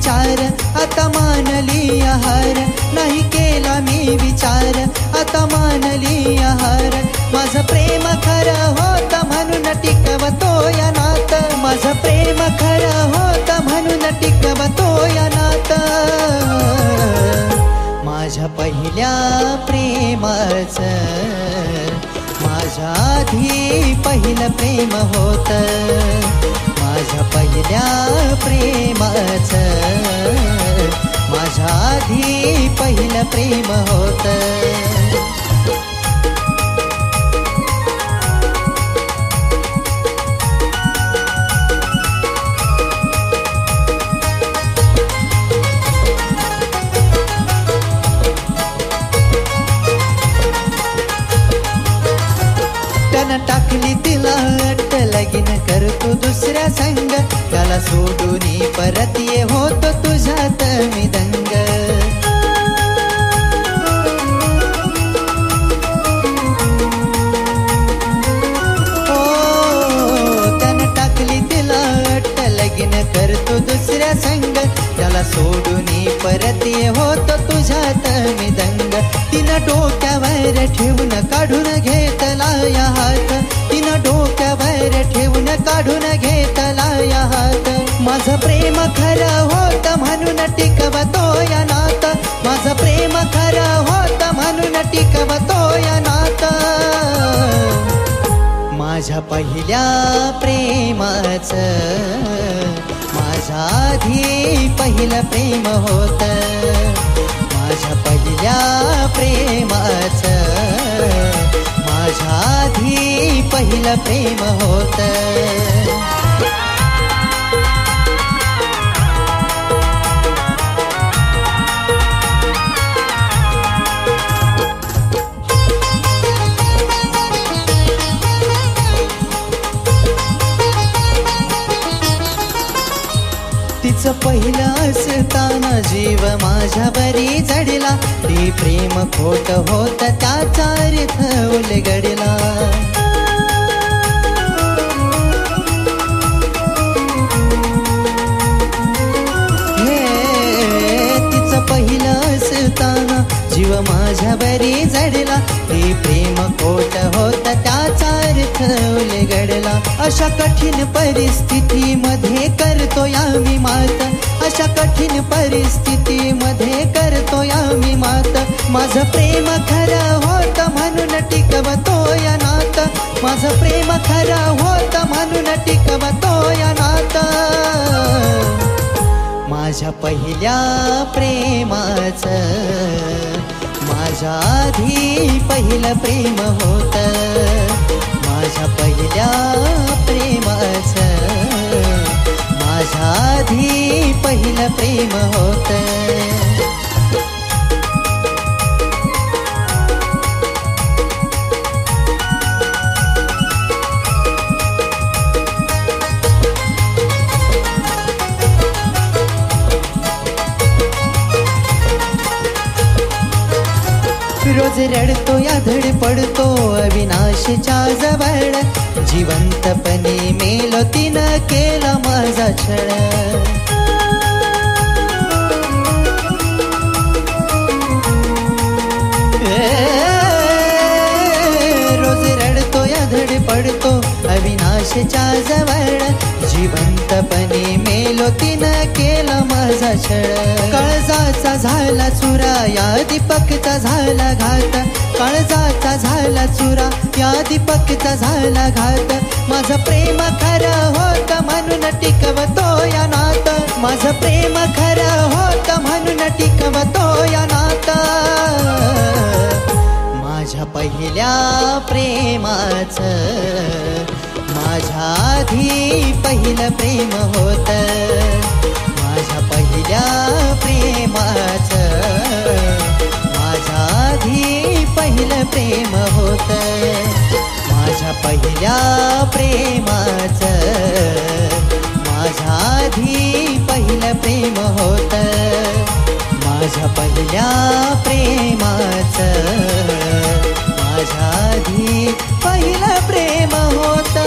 विचार आता मानली आहार, नाही केला मी विचार आता मानली आहार. माझं प्रेम खरं होत म्हणून टिकवतो या नात, माझं प्रेम खरं होत म्हणून टिकवतो या नात. माझ्या पहिल्या प्रेमाचं माझ्या आधी पहिलं प्रेम होत, माझ्या पहिल्या प्रेमाचं माझ्या आधी पहिलं प्रेम होत. टाकली तिला अट्ट, लगीन करतो दुसऱ्या संग, त्याला सोडून परत ये होतो तुझ्यात मी दंग. हो त्यानं टाकली तिला अट्ट, लगीन करतो दुसऱ्या संग, त्याला सोडून परत ये होतो तुझ्यात मी दंग. तिनं डोक्यावर ठेवून काढून घेतला या हात, तिनं डोक्यावर ठेवून काढून घेतला या हात. माझं प्रेम खरं होत म्हणून टिकवतो या नात, माझं प्रेम खरं होत म्हणून टिकवतो या नात. माझ्या पहिल्या प्रेमाचं माझ्या आधी पहिलं प्रेम होत, माझ्या पहिल्या प्रेमाचं माझ्या आधी पहिलं प्रेम होत. तिचं पहिलं असताना जीव माझ्या बरी जडला, ती प्रेम खोट होत त्याचा अर्थ उलगडला. तिचं पहिलं असताना जीव माझ्या बरी जडला, ती प्रेम खोट होत त्याचा अर्थ उलगडला. अशा कठीण परिस्थितीमध्ये करतो या मी मात, अशा कठीण परिस्थितीमध्ये करतो या मी मात. माझं प्रेम खरं होत म्हणून टिकवतो या नात, माझं प्रेम खरं होत म्हणून टिकवतो या नात. माझ्या पहिल्या प्रेमाचं माझ्या आधी पहिलं प्रेम होत, माझ्या पहिल्या प्रेमाचं माझ्या आधी पहिलं प्रेम होत. रोज रडतो या धड पडतो अविनाशच्या जवळ, जिवंतपणे मेलो तिनं केला माझा छळ. रोज रडतो या धड पडतो अविनाशच्या जवळ, जिवंतपणे मेलो तिनं केला माझा छळ. काळजाचा झाला चुरा या दीपकचा झाला घात, काळजाचा झाला चुरा या दीपकचा झाला घात. माझं प्रेम खरं होत म्हणून टिकवतो या नात, माझं प्रेम खरं होत म्हणून टिकवतो या नात. माझ्या पहिल्या प्रेमाचं माझ्या आधी पहिलं प्रेम होत, माझ्या पहिल्या प्रेमाचं माझ्या आधी पहिलं प्रेम होत, माझ्या पहिल्या प्रेमाचं माझ्या आधी पहिलं प्रेम होत, माझ्या पहिल्या प्रेमाचं माझ्या आधी पहिलं प्रेम होत.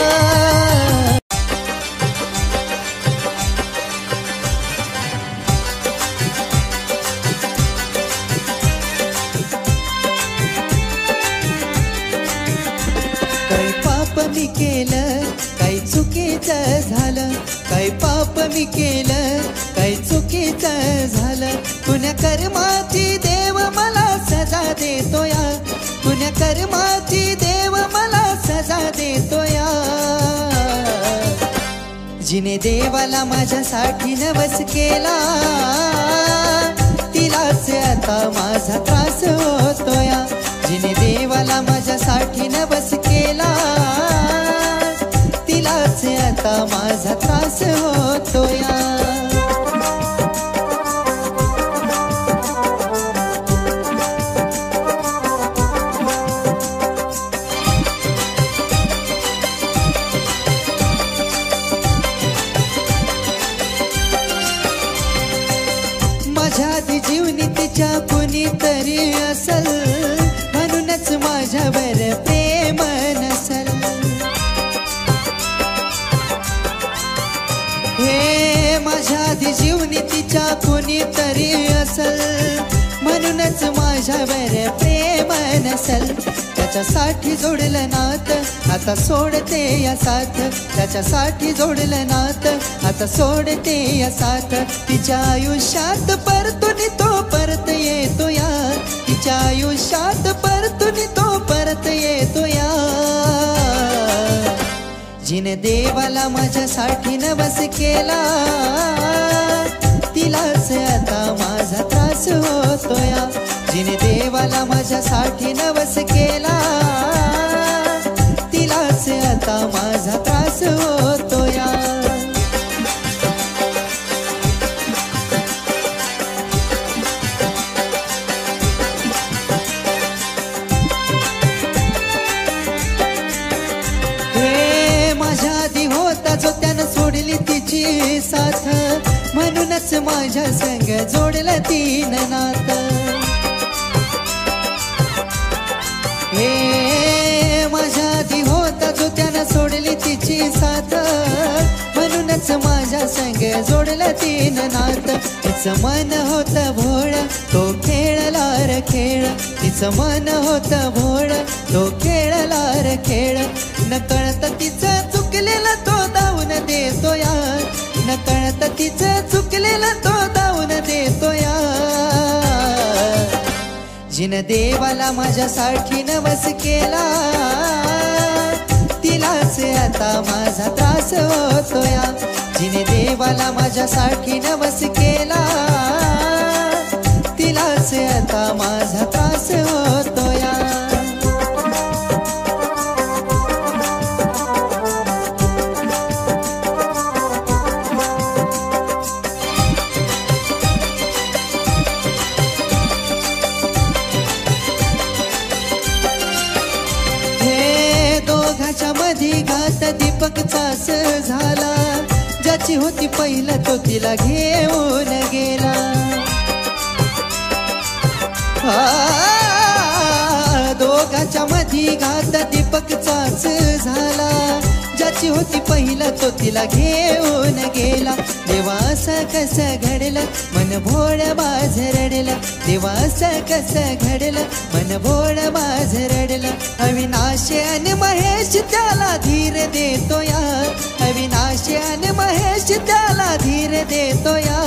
मी केलं, काही चुकीचं झालं, काही पाप मी केलं, काही चुकीचं झालं. पुण्य कर्माची देव मला सजा देतोया, पुण्य कर्माची देव मला सजा देतोया. जिने देवाला माझ्यासाठी नवस केला, तिलाच आता माझा त्रास होतोया. जिने देवाला माझ्यासाठी नवस केला, तिलाच आता माझा त्रास होतोया. माझ्या आधी जीवनी तिच्या कुणीतरी असल, म्हणूनच माझ्यावर प्रेम नसल. हे माझ्या आधी जीवनी तिच्या कुणीतरी असल, म्हणूनच माझ्यावर प्रेम नसल. त्याच्यासाठी जोडलं नातं आता सोडते या साथ, त्याच्यासाठी जोडलं नातं आता सोडते या साथ. तिच्या आयुष्यात परतून तो परत येतो या, तिच्या आयुष्यात परतून तो परत येतो या. जिने देवाला माझ्यासाठी नवस केला, तिलाच आता माझा त्रास होतोया. जिने देवाला माझ्यासाठी नवस केला, तिलाच आता माझा त्रास होतोया. हे माझ्या आधी होता जो त्यानं सोडली तिची साथ, म्हणूनच माझ्या संग जोडलं तीन नातं. हे माझ्या आधी होता जो त्यानं सोडली तिची साथ, म्हणूनच माझ्या संग जोडलं तीन नातं. तिचं मन होतं भोळ, तो खेळला रे खेळ, तिचं मन होतं भोळ, तो खेळला रे खेळ. नकळत तिचं चुकलेलं तो धावून देतो या, नकळत तिचं चुकलेलं तो धावून देतो या. जिने देवाला माझ्यासाठी नवस केला, तिलाच आता माझा त्रास होतोया. जिने देवाला माझ्यासाठी नवस केला, तिलाच आता माझा त्रास होतोया. मधी घात दीपकचाच झाला, ज्याची होती पहिलं तो तिला घेऊन गेला. दोघाच्या मधी घात दीपकचाच झाला, ज्याची होती पहिलं तो तिला घेऊन गेला. देवा असं कसं घडलं मन भोळ माझ रडलं, देवा असं कसं घडलं मन भोळ माझ रडलं. अविनाशी आणि महेश त्याला धीर देतो या, अविनाशी आणि महेश त्याला धीर देतो या.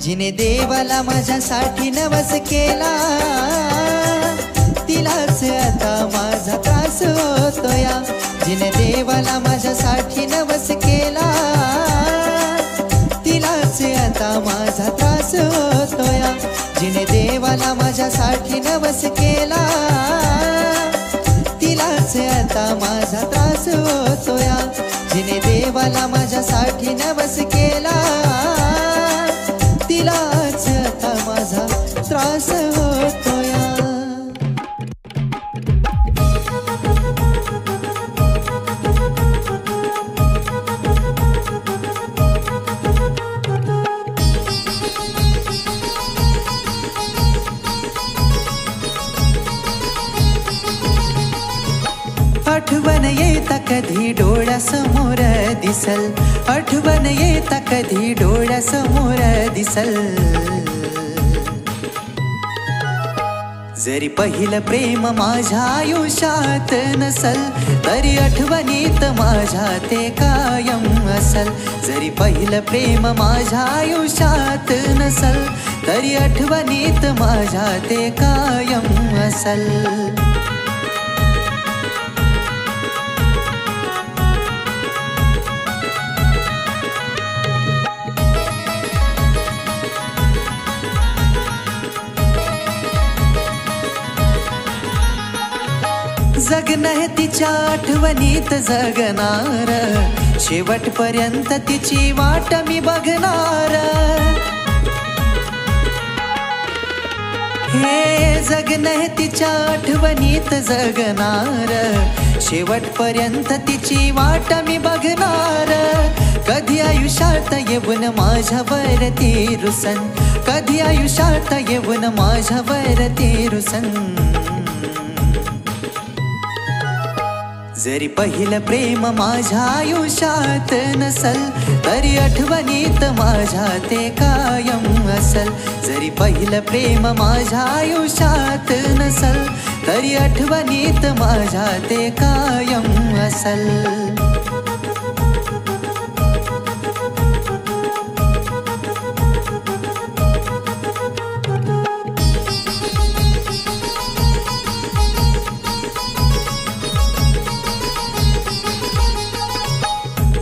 जिने देवाला माझ्यासाठी नवस केला, तिलाच आता माझा त्रास होतोया. जिने देवाला माझ्यासाठी नवस केला, तिलाच आता माझा त्रास होतोया. जिने देवाला माझ्यासाठी नवस केला, तिलाच आता माझा त्रास होतोया. जिने देवाला माझ्यासाठी नवस केला, तिलाच आता माझा त्रास होतोया. आठवण येता कधी डोळ्यासमोर दिसल, आठवण येता कधी डोळ्यासमोर दिसल. जरी पहिलं प्रेम माझ्या आयुष्यात नसल तरी आठवणीत माझ्या ते कायम असल. जरी पहिलं प्रेम माझ्या आयुष्यात नसल तरी आठवणीत माझ्या ते कायम असल. जगणं हे तिच्या आठवणीत जगणार, शेवटपर्यंत तिची वाट मी बघणार. हे जगणं हे तिच्या आठवणीत जगणार, शेवटपर्यंत तिची वाट मी बघणार. कधी आयुष्यात येऊन माझ्यावर ती रुसन, कधी आयुष्यात येऊन माझ्यावर ती रुसन. जरी पहिलं प्रेम माझ्या आयुष्यात नसल तरी आठवणीत माझ्या ते कायम असल. जरी पहिलं प्रेम माझ्या आयुष्यात नसल तरी आठवणीत माझ्या ते कायम असल.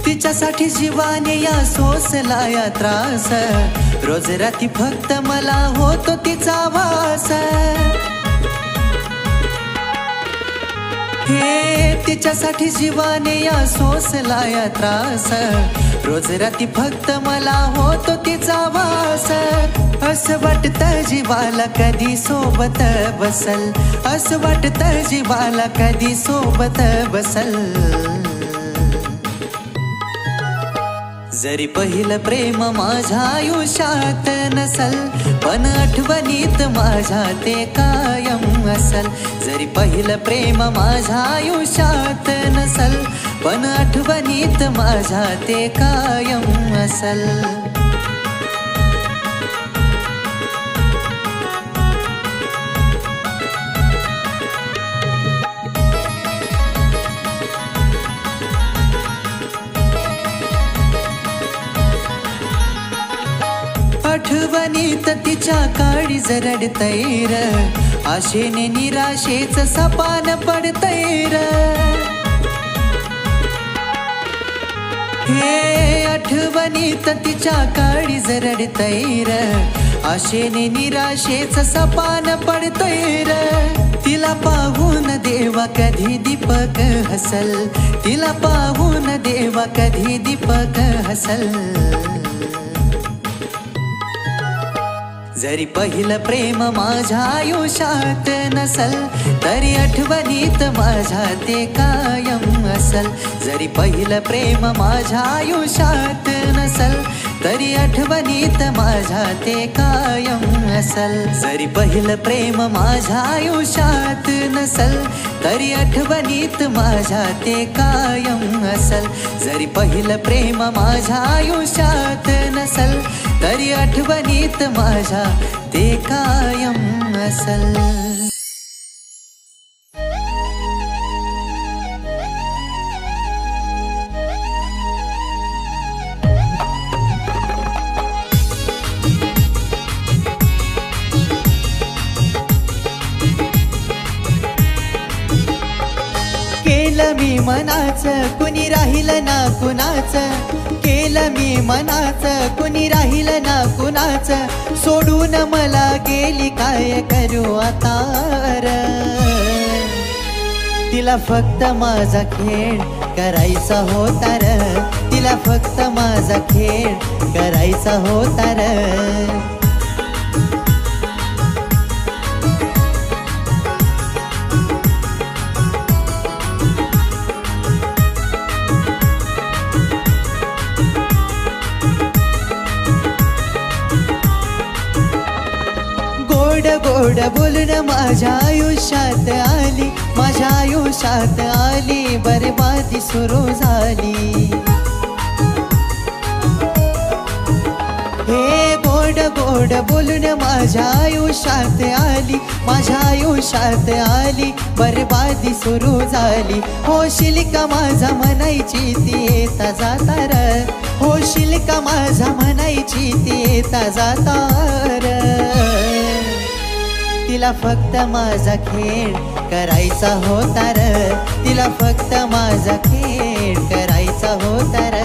तिच्यासाठी जीवाने या सोसला या त्रास, रोज राती फक्त मला होतो तिचा वास. हे तिच्यासाठी जीवाने या सोसला या त्रास, रोज राती फक्त मला होतो तिचा वास. असं वाटतं जीवाला कधी सोबत बसल, असं वाटतं जीवाला कधी सोबत बसल. जरी पहिलं प्रेम माझ्या आयुष्यात नसल पण आठवणीत माझ्या ते कायम असल. जरी पहिलं प्रेम माझ्या आयुष्यात नसल पण आठवणीत माझ्या ते कायम असल. आठवणीत तिच्या काळीज रडतैर, आशेने निराशेच सपान पडतैर. हे आठवणीत तिच्या काळीज रडतैर, आशेने निराशेच सपान पडतैर. तिला पाहून देवा कधी दीपक हसल, तिला पाहून देवा कधी दीपक हसल. जरी पहिलं प्रेम माझ्या आयुष्यात नसल तरी आठवणीत माझ्या ते कायम असल. जरी पहिलं प्रेम माझ्या आयुष्यात नसल तरी आठवणीत माझ्या ते कायम असल. जरी पहिलं प्रेम माझ्या आयुष्यात नसल तरी आठवणीत माझ्या ते कायम असल. जरी पहिलं प्रेम माझ्या आयुष्यात नसल तरी आठवणीत माझ्या ते कायम असल. केलं मी मनाचं कुणी राहिलं ना कुणाचं, केलं मी मनाचं कुणी राहिलं ना कुणाचं. सोडून मला गेली काय करू आता र. तिला फक्त माझा खेळ करायचा होता र, तिला फक्त माझा खेळ करायचा होता र. गोड बोलून माझ्या आयुष्यात आली, माझ्या आयुष्यात आली, बरबादी सुरू झाली. हे गोड गोड बोलून माझ्या आयुष्यात आली, माझ्या आयुष्यात आली, बरबादी सुरू झाली. होशील का माझा म्हणायची ती येता जाता र, होशील का माझा म्हणायची ती येता जाता र. तिला फक्त माझा खेळ करायचा होता र, तिला फक्त माझा खेळ करायचा होता र.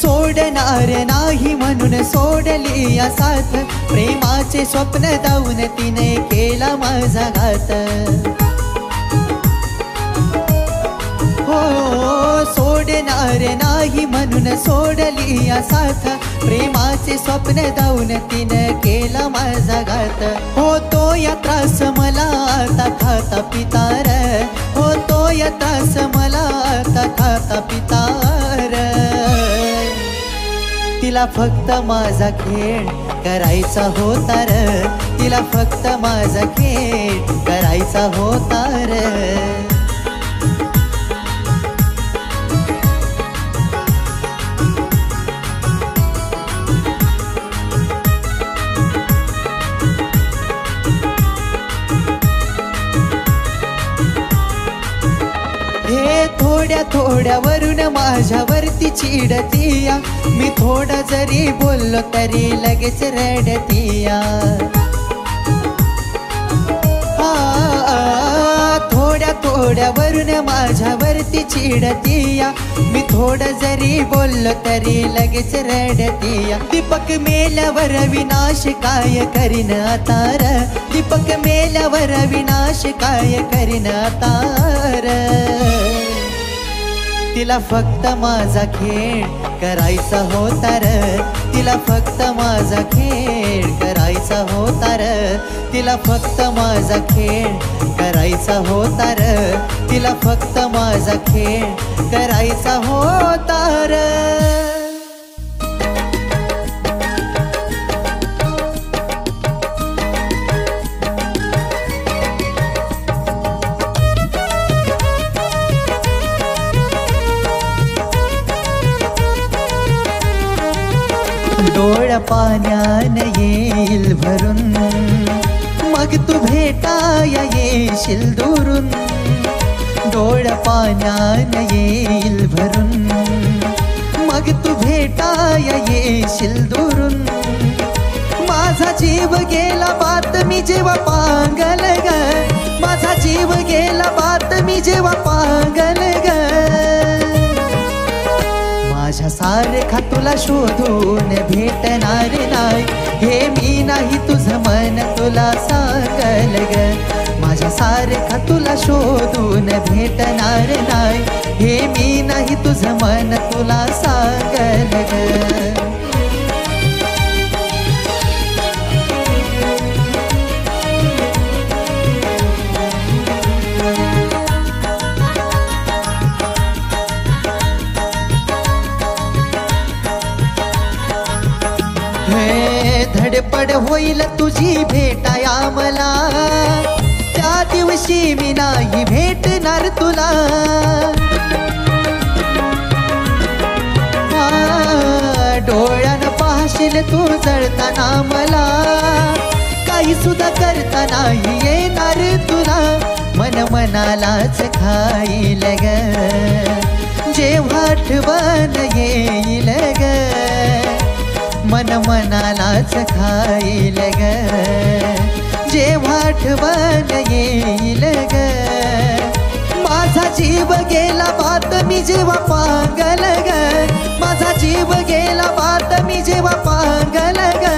सोडणार नाही म्हणून सोडली या साथ, प्रेमाचे स्वप्न दावून तिने केला माझा घात. हो सोडणार नाही म्हणून सोडली या साथ, प्रेमाचे स्वप्न दावून तिने केला माझा घात. होतो या त्रास मला आता खाता पितार, होतो या त्रास मला आता खाता पितार. तिला फक्त माझा खेळ करायचा होता र, तिला फक्त माझा खेळ करायचा होता र. हे थोड्या थोड्यावरून माझ्यावरती चिडतीया, मी थोडा जरी बोललो तरी लगेच रडतीया. थोड्या थोड्यावरून माझ्यावरती चिडतीया, मी थोडं जरी बोललो तरी लगेच रडतीया. दीपक मेल्यावर विनाश काय करीन आता र, दीपक मेल्यावर विनाश काय करीन आता र. तिला फक्त माझा खेळ करायचा होता र, तिला फक्त माझा खेळ करायचा होता र. तिला फक्त माझा खेळ करायचा होता र, तिला फक्त माझा खेळ करायचा होता र. डोळ पाण्यान येईल भरून, मग तू भेटाया येशील दुरून. डोळ पाण्यान येईल भरून, मग तू भेटाया येशील दुरून. माझा जीव गेला बात मी जेव्हा पांगल ग, माझा जीव गेला बात मी जेव्हा पांगल ग. माझ्या सारखा तुला शोधून भेटणार नाही, हे मी नाही तुझं मन तुला सांगल ग. माझ्या सारखा तुला शोधून भेटणार नाही, हे मी नाही तुझं मन तुला सांगल ग. धडपड होईल तुझी भेटाया मला, त्या दिवशी मी नाही भेटणार तुला. डोळ्यानं पाहशील तू जळताना मला, काही सुद्धा करता नाही येणार तुला. मन मनालाच खाईल ग, जेव्हा आठवण येईल ग. मन मनालाच खाईल ग, जेव्हा आठवण येईल ग. माझा जीव गेला बात मी जेव्हा पांगल ग, माझा जीव गेला बात मी जेव्हा पांगल ग.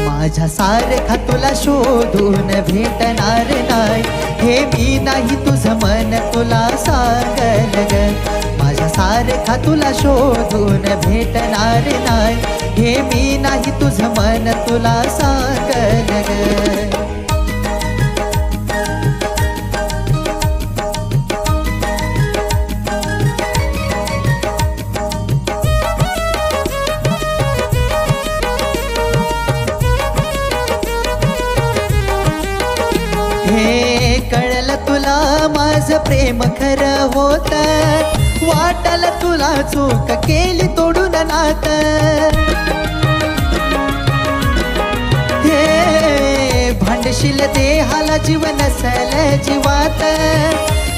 माझ्या सारखा तुला शोधून भेटणार नाही, हे मी नाही तुझं मन तुला सांगल ग. माझ्या सारखा तुला शोधून भेटणार नाही, हे मी नाही तुझं मन तुला सांगल ग. तुला माझं प्रेम खरं होत, वाटल तुला चूक केली तोडून नात. हे भांडशील देहाला जीव नसल जीवात,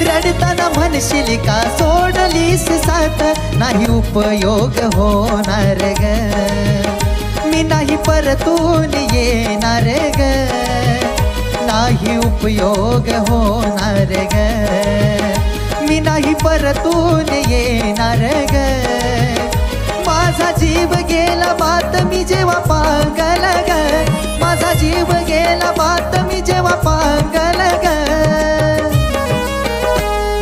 रडताना म्हणशील का सोडलीस साथ. नाही उपयोग होणार ग, मी नाही परतून येणार ग. नाही उपयोग होणार ग, मी नाही परतून येणार ग. माझा जीव गेला बात मी जेव्हा पांगल ग, माझा जीव गेला बात मी जेव्हा पांगल ग.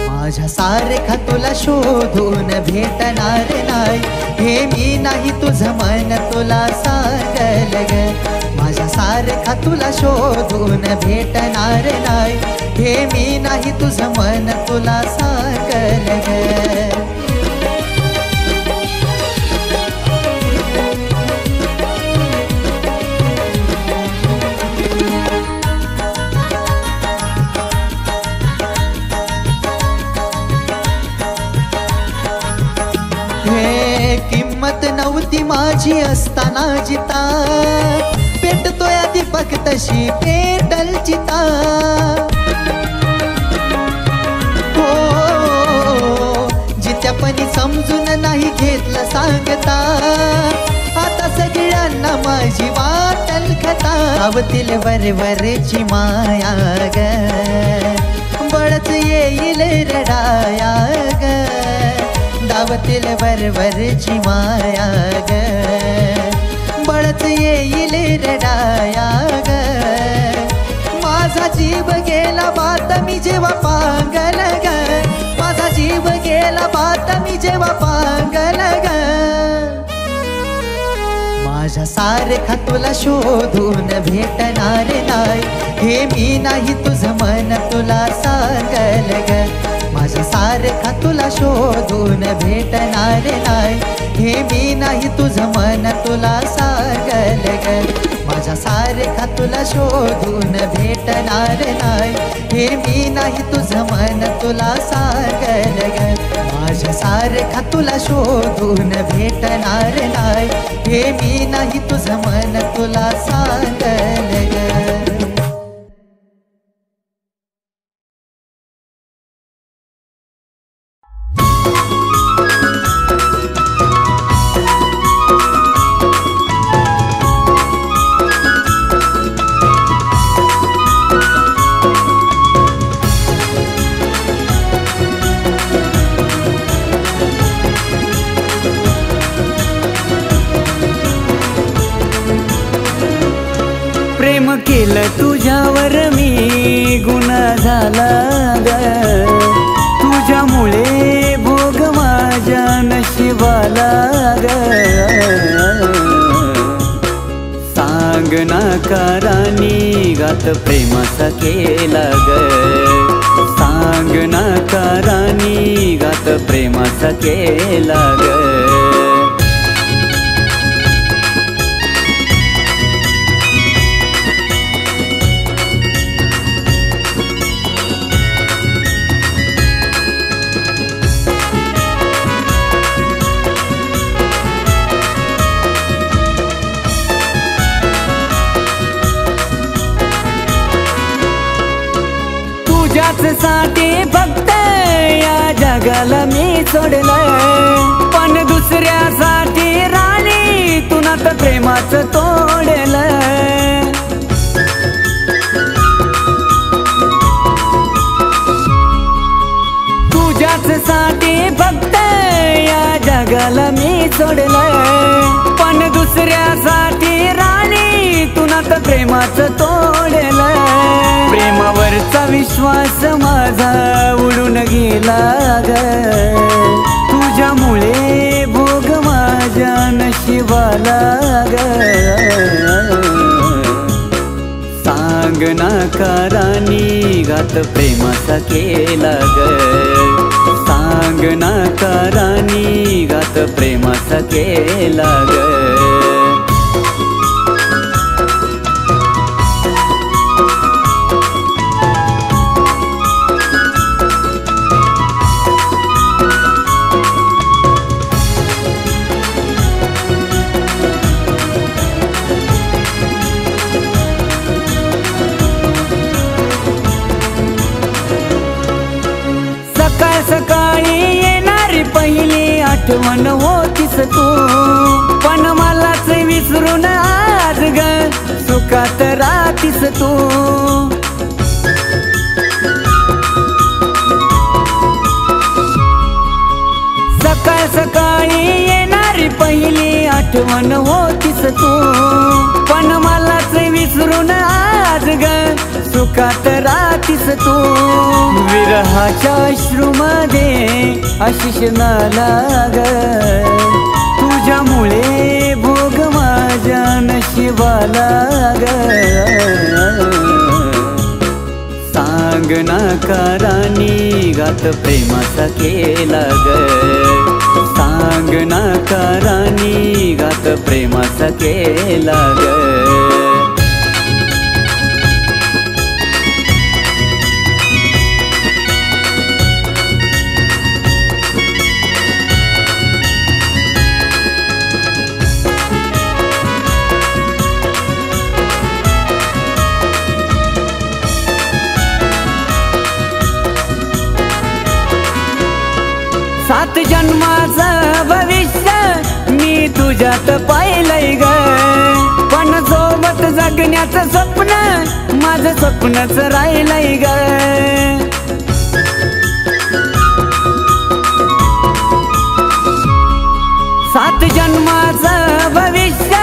माझ्या सारखा तुला शोधून भेटणार नाही, हे मी नाही तुझं मन तुला सांगल ग. माझ्या सारखा तुला शोधून भेटणार नाही, हे मी नाही तुझं मन तुला सांगल ग. किंमत नव्हती माझी असताना जिता, पेटतोय दीपक तशी पेटल चिता. हो जित्यापणी समजून नाही घेतलं सांगता, आता सगळ्यांना माझी वाटल कथा. आवतील वरवरची माया ग, बळच येईल रडाया ग. दावतील वरवरची माया ग, बळच येईल रडाया ग. माझा जीव गेला बात मी जेव्हा पांगल ग, माझा जीव गेला बात मी जेव्हा पांगल ग. माझ्या सारखा तुला शोधून भेटणार नाही, हे मी नाही तुझं मन तुला सांगल ग. माझ्या सारखा तुला शोधून भेटणार नाही, हे मी नाही तुझं मन तुला सांगल ग. माझ्या सारखा तुला शोधून भेटणार नाही, हे मी नाही तुझं मन तुला सांगल ग. माझ्या सारखा तुला शोधून भेटणार नाही, हे मी नाही तुझं मन तुला सांगल ग. प्रेम केलं तुझ्यावर मी, गुन्हा झाला ग. तुझ्यामुळे भोग माझ्या नशिबाला ग. सांग नाकारानी घात प्रेमाचा केला ग. सांग नाकारानी घात प्रेमाचा केला ग. साठी फक्त या जगाला मी सोडलं, पण दुसऱ्यासाठी राणी तू नातं प्रेमाचं तोडलं. तुझ्याच साठी फक्त या जगाला मी सोडलं, पण दुसऱ्यासाठी राणी तू नातं प्रेमाचं तोडलं. प्रेमावरचा विश्वास माझा उडून गेला ग. तुझ्यामुळे भोग माझ्या नशिबाला ग. सांग नाकारानी घात प्रेमाचा केला ग. सांग नाकारानी घात प्रेमाचा केला ग. सकाळ सकाळी येणारी पहिली आठवण होतीस तू, पण मलाच विसरून आज ग सुखात राहतीस तू. सकाळ सकाळी येणारी पहिली आठवण होतीस तू, पण मलाच विसरून आज ग सुखात राहतीस तू. विरहाच्या अश्रूमध्ये आशिष नाला ग, तुझ्यामुळे भोग माझ्या नशिबाला ग. सांग ना कारानी घात प्रेमाचा केला ग, सांग ना कारानी घात प्रेमाचा केला ग. सात जन्माचं भविष्य मी तुझ्यात पाहिलंय ग, पण सोबत जगण्याचं स्वप्न माझं स्वप्नच राहिलंय ग. सात जन्माचं भविष्य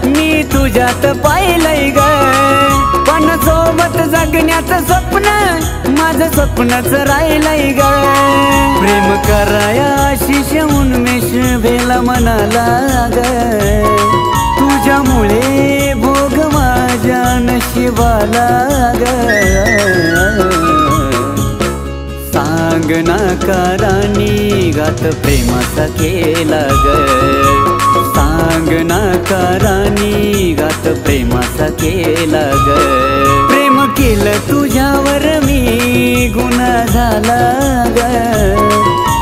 मी तुझ्यात पाहिलंय ग, पण सोबत जगण्याचं स्वप्न माझं स्वप्नच राहिलंय ग. प्रेम कराया आशिष उन्मेष भेला मनाला ग, तुझ्यामुळे भोग माझ्या नशिबाला ग. सांग ना कारानी घात प्रेमाचा केला ग, सांग ना कारानी घात प्रेमाचा केला ग. प्रेम केलं तुझ्यावर मी गुन्हा झाला ग,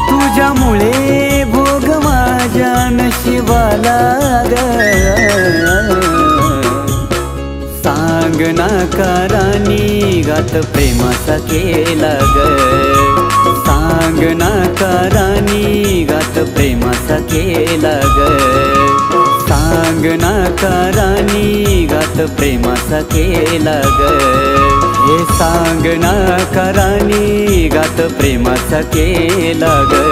तुझ्यामुळे भोग माझ्या नशिबाला ग. सांग ना कारानी घात प्रेमाचा केला ग, सांग ना कारानी घात प्रेमाचा केला ग. सांग ना कारानी घात प्रेमाचा केला ग, हे सांग ना कारानी घात प्रेमाचा केला ग.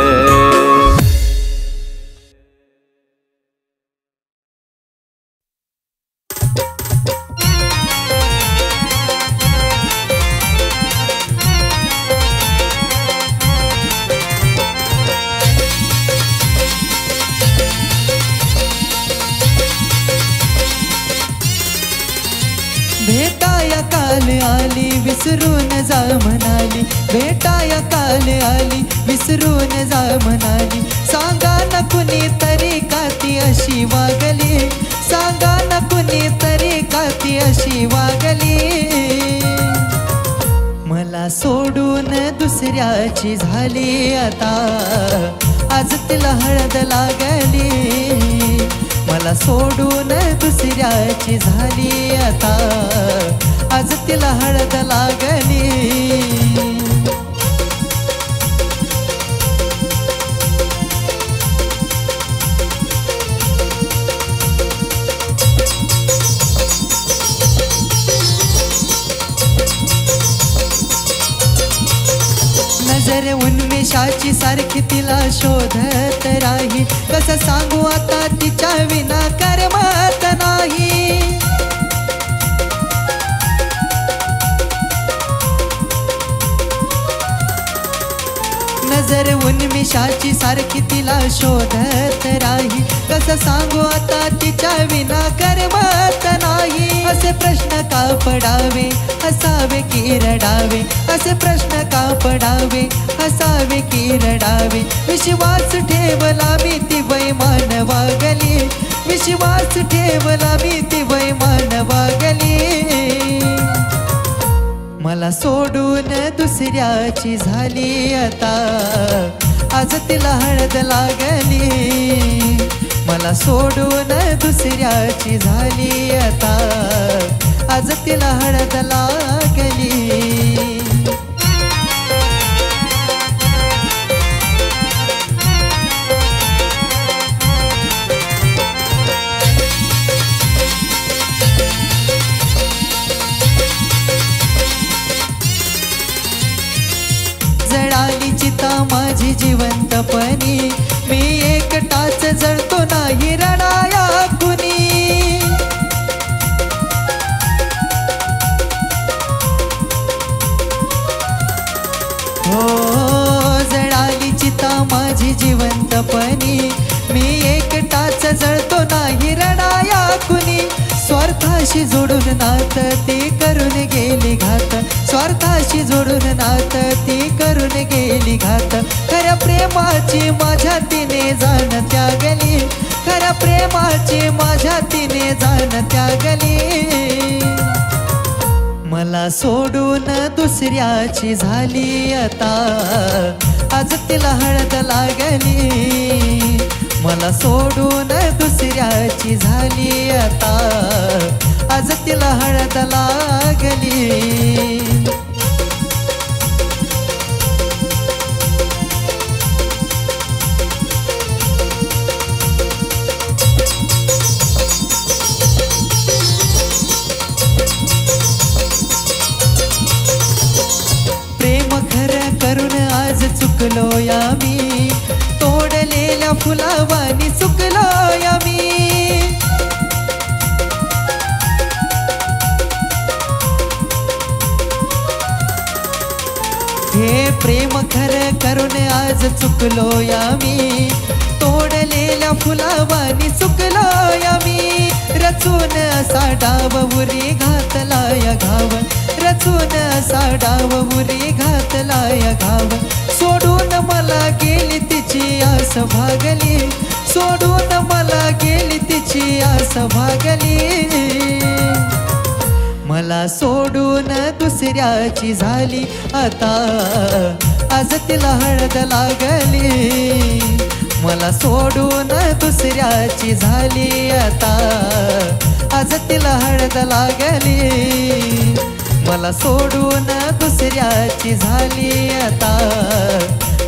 भेटाया काल आली विसरून जा म्हणाली, भेटाया काल आली विसरून जा म्हणाली. सांगा ना कुणी तरी का ती अशी वागली, सांगा ना कुणी तरी का ती अशी वागली. मला सोडून दुसऱ्याची झाली आता, आज तिला हळद लागली. मला सोडून दुसऱ्याची झाली आता, आज तिला हळद लागली. नजर उन्मेषाची सारखी तिला शोधत राही, कसं सांगू आता तिच्या विना करमत नाही. नजर उन्मेषाची सारखी तिला शोधत राही, कसं सांगू आता तिच्या विना करमत नाही. असे प्रश्न का पडावे हसावे की रडावे, असे प्रश्न का पडावे हसावे की रडावे. विश्वास ठेवला मी ती बैमान वागली, विश्वास ठेवला मी ती बैमान वागली. मला सोडून दुसऱ्याची झाली आता, आज तिला हळद लागली. मला सोडून दुसऱ्याची झाली आता, आज तिला हळद लागली. जळाली चिता माझी जिवंतपणी, मी एकटाच जळतो नाही रडाया कुणी. हो जळाली चिता माझी जिवंतपणी, मी एकटाच जळतो नाही रडाया कुणी. स्वार्थाशी जोडून नात ती करून गेली घात, स्वार्थाशी जोडून नात ती करून गेली घात. खऱ्या प्रेमाची माझ्या तिने जाण त्यागली, खऱ्या प्रेमाची माझ्या तिने जाण त्यागली. मला सोडून दुसऱ्याची झाली आता, आज तिला हळद लागली. मला सोडून दुसऱ्याची झाली आता, आज तिला हळद लागली. प्रेम खरं करून आज चुकलो या मी, तोडलेल्या फुलावानी चुकलो या मी. हे प्रेम खरं करून आज चुकलो या मी, तोडलेल्या फुलावानी चुकलो या मी. रचून असा डाव उरी घातला या घाव, रचून असा डाव उरी घातला या घाव. सोडून मला गेली तिची आस भागली, सोडून मला गेली तिची आस भागली. मला सोडून दुसऱ्याची झाली आता, आज तिला हळद लागली. मला सोडून दुसऱ्याची झाली आता, आज तिला हळद लागली. मला सोडून दुसऱ्याची झाली आता,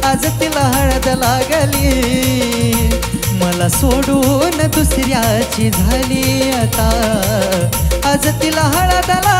आज तिला हळद लागली. मला सोडून दुसऱ्याची झाली आता, आज तिला हळद लागली.